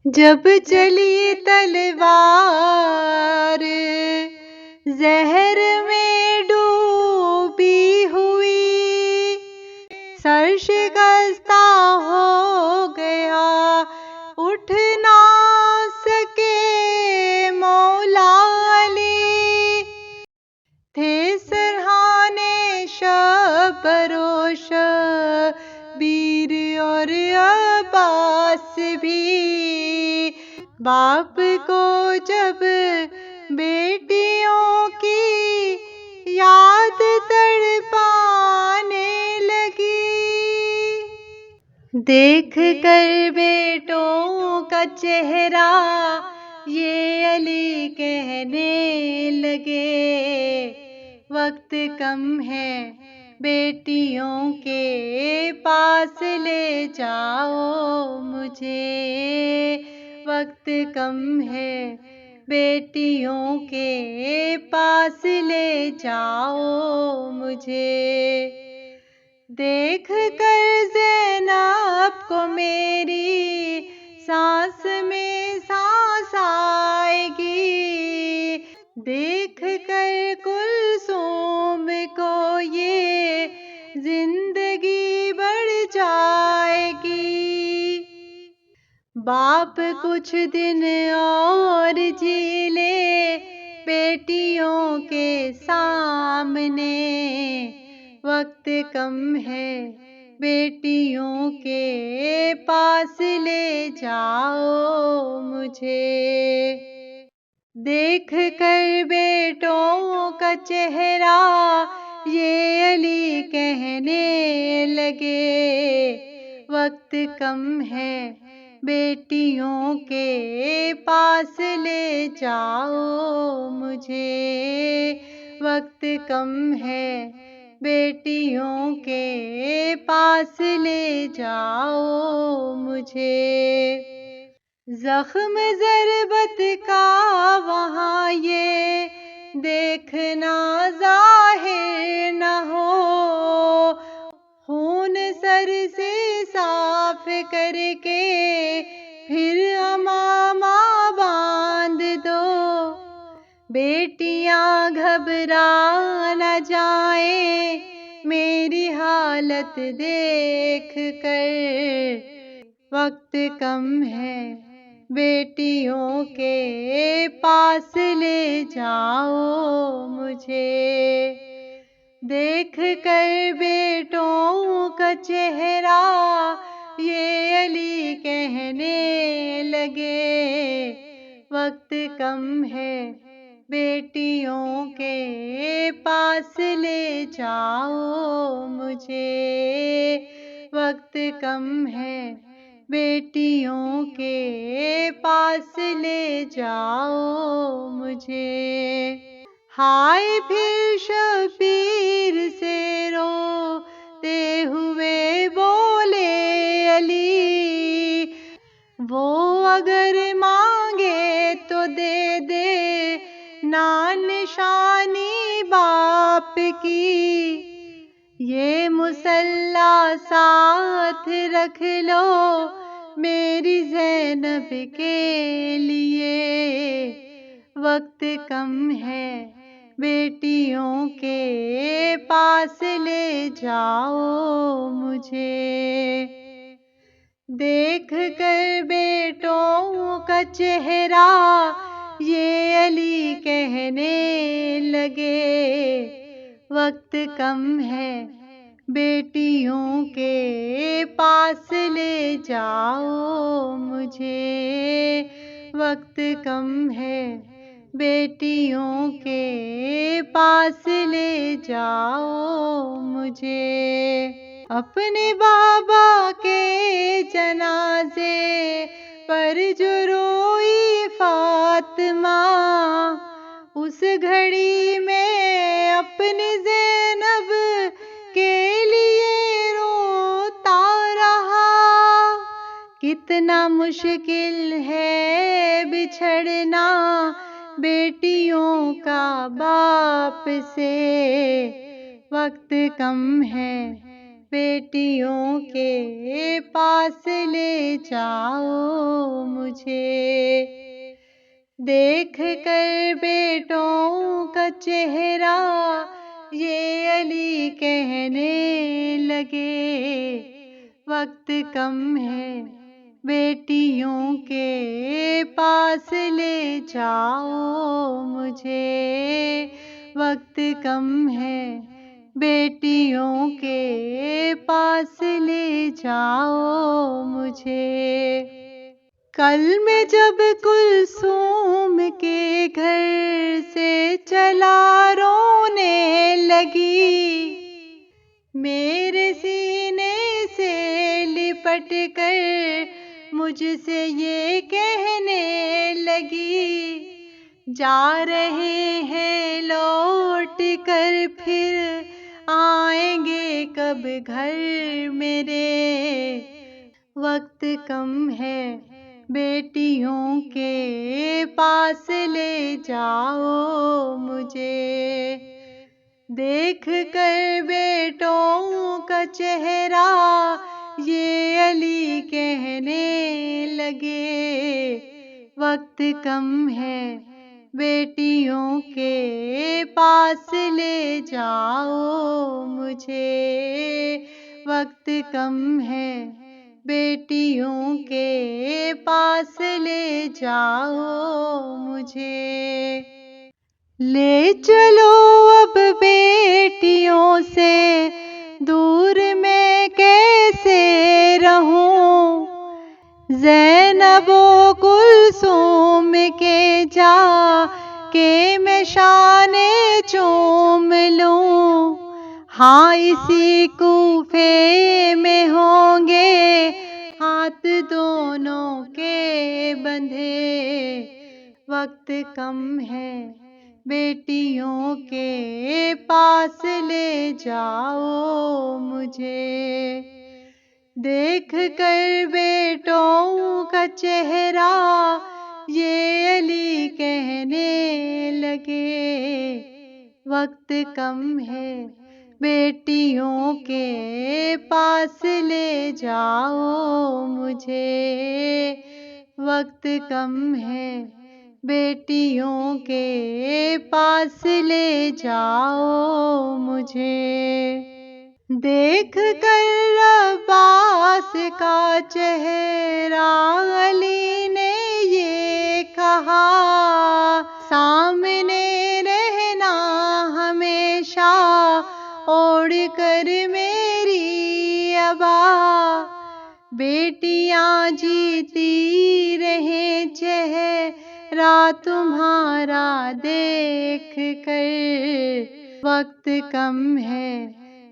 جب چلی تلوار زہر میں ڈوبی ہوئی، سر شکستہ ہو گیا، اٹھ نہ سکے مولا علی، تھے سرہانے شبروش بیر اور عباس بھی، باپ کو جب بیٹیوں کی یاد تڑپانے لگی، دیکھ کر بیٹوں کا چہرہ یہ علی کہنے لگے، وقت کم ہے بیٹیوں کے پاس لے جاؤ مجھے، وقت کم ہے بیٹیوں کے پاس لے جاؤ مجھے، دیکھ کر زینب کو میری سانس میں سانس آئے گی، دیکھ کر کلثوم کو یہ زندگی بڑھ جائے گی، باپ کچھ دن اور جی لے بیٹیوں کے سامنے، وقت کم ہے بیٹیوں کے پاس لے جاؤ مجھے، دیکھ کر بیٹوں کا چہرہ یہ علی کہنے لگے، وقت کم ہے بیٹیوں کے پاس لے جاؤ مجھے، وقت کم ہے بیٹیوں کے پاس لے جاؤ مجھے، زخم ضربت کا وہاں یہ دیکھنا ظاہر نہ ہو، خون سر سے صاف کر کے پھر امامہ باندھ دو، بیٹیاں گھبرا نہ جائیں میری حالت دیکھ کر، وقت کم ہے بیٹیوں کے پاس لے جاؤ مجھے، دیکھ کر بیٹوں کا چہرہ یہ علی کہنے لگے، وقت کم ہے بیٹیوں کے پاس لے جاؤ مجھے، وقت کم ہے بیٹیوں کے پاس لے جاؤ مجھے، ہائے پھر شبیر سے روتے ہوئے بولے علی، وہ اگر مانگے تو دے دے نام نشانی باپ کی، یہ مسلح ساتھ رکھ لو میری زینب کے لیے، وقت کم ہے بیٹیوں کے پاس لے جاؤ مجھے، دیکھ کر بیٹوں کا چہرہ یہ علی کہنے لگے، وقت کم ہے بیٹیوں کے پاس لے جاؤ مجھے، وقت کم ہے بیٹیوں کے پاس لے جاؤ مجھے، اپنے بابا کے جنازے پر جو روئی فاطمہ، اس گھڑی میں اپنی زینب کے لیے روتا رہا، کتنا مشکل ہے بچھڑنا بیٹیوں کا باپ سے، وقت کم ہے بیٹیوں کے پاس لے جاؤ مجھے۔ دیکھ کر بیٹوں کا چہرہ یہ علی کہنے لگے، وقت کم ہے بیٹیوں کے پاس لے جاؤ مجھے، وقت کم ہے بیٹیوں کے پاس لے جاؤ مجھے۔ کل میں جب کلثوم کے گھر سے چلا رونے لگی، میرے سینے سے لپٹ کر مجھ سے یہ کہنے لگی، جا رہے ہیں لوٹ کر پھر آئیں گے کب گھر میرے، وقت کم ہے بیٹیوں کے پاس لے جاؤ مجھے۔ دیکھ کر بیٹوں کا چہرہ یہ علی کہنے لگے، وقت کم ہے بیٹیوں کے پاس لے جاؤ مجھے، وقت کم ہے بیٹیوں کے پاس لے جاؤ مجھے۔ لے چلو اب بیٹیوں سے دور میں کیسے رہوں، زینب و کلثوم کے جا کے میں شان چوم لوں، ہاں اسی کوفے میں ہوں گے ہاتھ دونوں کے بندھے، وقت کم ہے بیٹیوں کے پاس لے جاؤ مجھے۔ دیکھ کر بیٹوں کا چہرہ یہ علی کہنے لگے، وقت کم ہے بیٹیوں کے پاس لے جاؤ مجھے، وقت کم ہے بیٹیوں کے پاس لے جاؤ مجھے۔ دیکھ کر عباس کا چہرہ علی نے یہ کہا، سامنے رہنا ہمیشہ اوڑھ کر میری عبا، بیٹیاں جیتی رہیں چہرہ تمہارا دیکھ کر، وقت کم ہے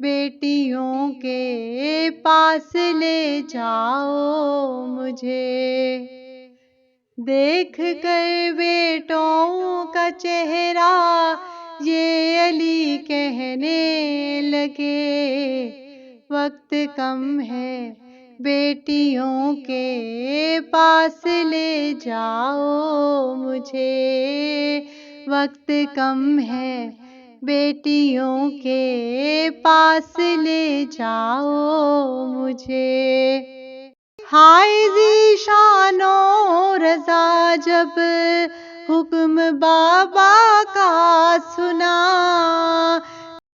بیٹیوں کے پاس لے جاؤ مجھے۔ دیکھ کر بیٹوں کا چہرہ یہ علی کہنے لگے، وقت کم ہے بیٹیوں کے پاس لے جاؤ مجھے، وقت کم ہے بیٹیوں کے پاس لے جاؤ مجھے۔ ہائے ذیشان و رضا جب حکم بابا کا سنا،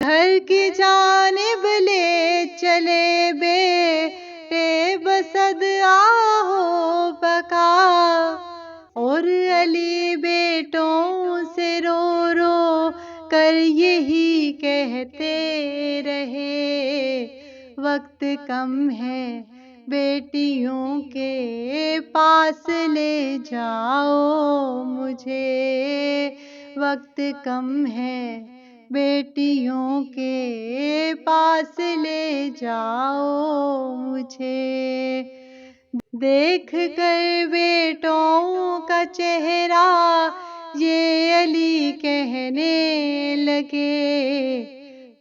گھر کی جانب لے چلے بیٹے بسد آہو بکا، اور علی بیٹوں سے رو رو کر یہی کہتے رہے، وقت کم ہے بیٹیوں کے پاس لے جاؤ مجھے، وقت کم ہے بیٹیوں کے پاس لے جاؤ مجھے۔ دیکھ کر بیٹوں کا چہرہ یہ علی کہنے لگے،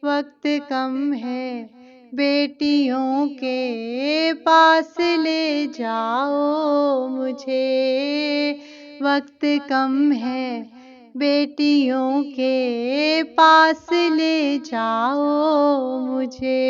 وقت کم ہے بیٹیوں کے پاس لے جاؤ مجھے، وقت کم ہے بیٹیوں کے پاس لے جاؤ مجھے۔